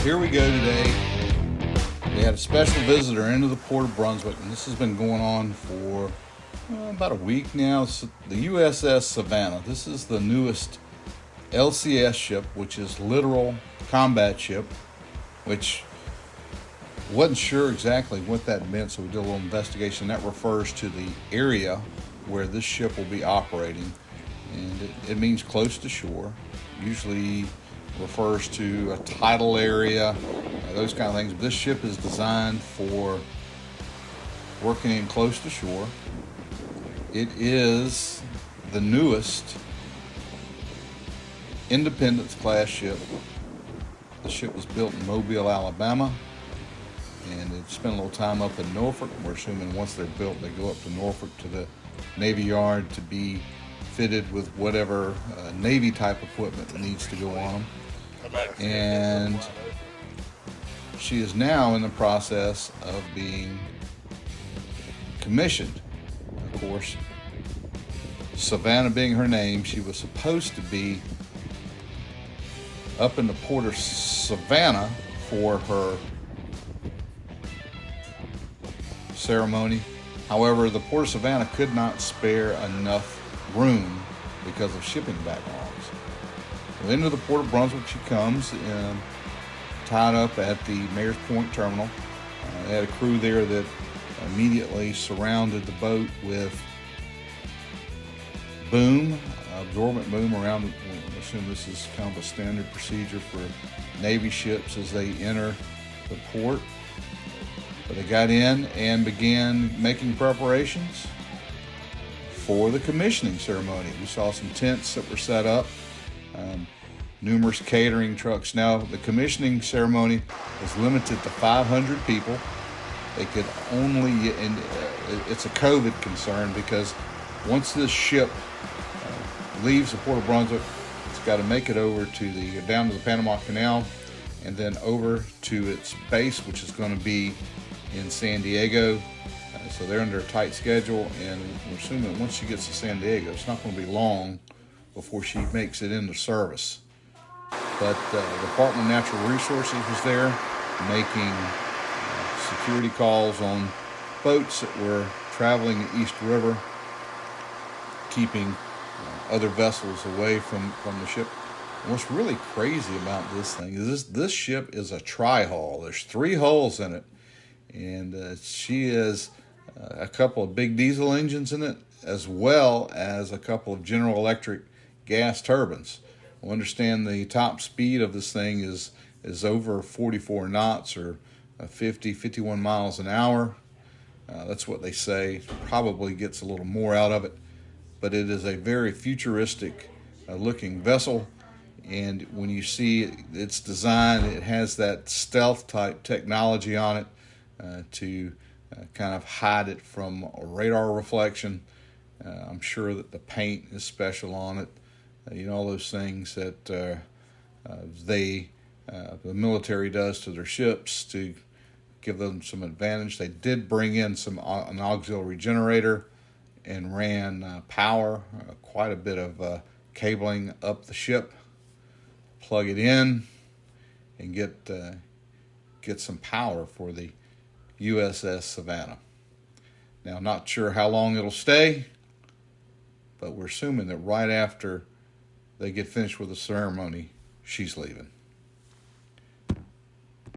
Here we go today. We had a special visitor into the Port of Brunswick, and this has been going on for about a week now. It's the U.S.S Savannah. This is the newest l.c.s ship, which is littoral combat ship, which wasn't sure exactly what that meant, so we did a little investigation. That refers to the area where this ship will be operating, and it means close to shore. Usually refers to a tidal area, those kind of things. This ship is designed for working in close to shore. It is the newest Independence class ship. The ship was built in Mobile, Alabama, and it spent a little time up in Norfolk. We're assuming once they're built, they go up to Norfolk to the Navy Yard to be fitted with whatever Navy type equipment needs to go on them. And she is now in the process of being commissioned. Of course, Savannah being her name, she was supposed to be up in the Port of Savannah for her ceremony. However, the Port of Savannah could not spare enough room because of shipping backlogs. So into the Port of Brunswick she comes, tied up at the Mayor's Point terminal. They had a crew there that immediately surrounded the boat with boom, absorbent boom around. I assume this is kind of a standard procedure for Navy ships as they enter the port. But they got in and began making preparations for the commissioning ceremony. We saw some tents that were set up, numerous catering trucks. Now, the commissioning ceremony is limited to 500 people. They could only, and it's a COVID concern because once this ship leaves the Port of Brunswick, it's got to make it over to down to the Panama Canal and then over to its base, which is going to be in San Diego. So they're under a tight schedule, and we're assuming once she gets to San Diego, it's not going to be long before she makes it into service. But the Department of Natural Resources was there making security calls on boats that were traveling the East River, keeping other vessels away from the ship. And what's really crazy about this thing is this ship is a tri-hull. There's 3 hulls in it, and she has a couple of big diesel engines in it, as well as a couple of General Electric gas turbines. I understand the top speed of this thing is over 44 knots or 51 miles an hour. That's what they say. Probably gets a little more out of it, but it is a very futuristic looking vessel. And when you see its design, it has that stealth type technology on it to kind of hide it from radar reflection. I'm sure that the paint is special on it. All those things that the military does to their ships to give them some advantage. They did bring in an auxiliary generator and ran power, quite a bit of cabling up the ship, plug it in, and get some power for the U.S.S Savannah. Now, not sure how long it'll stay, but we're assuming that right after they get finished with the ceremony, she's leaving.